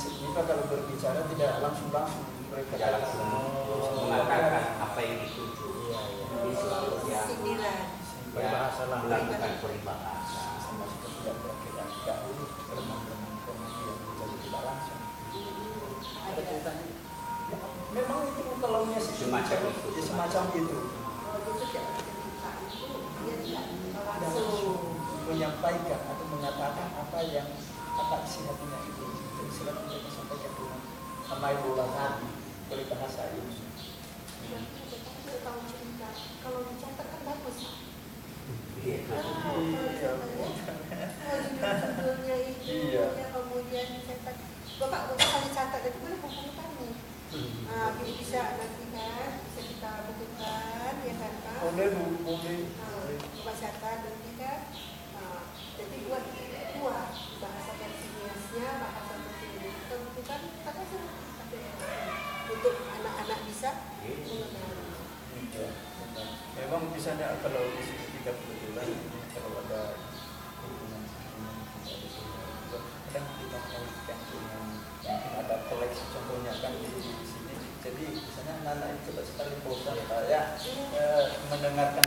Nipa kalau berbicara tidak langsung mereka tidak langsung mengatakan apa yang dituju. Iya, iya. Jadi selalu dia Berbahasa lah. melakukan peribahasa. Sama seperti yang berkaitan dahulu remang-remang kemudian jadi tidak langsung. Ada ceritanya. Ya, memang itu kalaunya Semacam itu. Ya, semacam itu. Langsung menyampaikan atau mengatakan apa isi hatinya itu. Jadi selalu dia sampaikan dengan amai bola berbahasa itu. Kalau dicatat kan bagus. Iya. Judulnya itu, Iya. ya, kemudian dicetak. Bapak kalau dicatat itu boleh hubungi kami. Jadi bisa nanti kan bisa kita butuhkan, ya kan Pak? Boleh. Bapak catat nanti kan. Jadi buat bahasa versinya, bahasa versinya kita butuhkan kata untuk anak-anak bisa mengenali. Iya, benar. Memang misalnya kalau di sini tidak kebetulan kalau ada hubungan kadang kita kaitkan dengan mungkin ada koleksi contohnya kan di sini. Jadi misalnya anak-anak itu cepat sekali bosan ya mendengarkan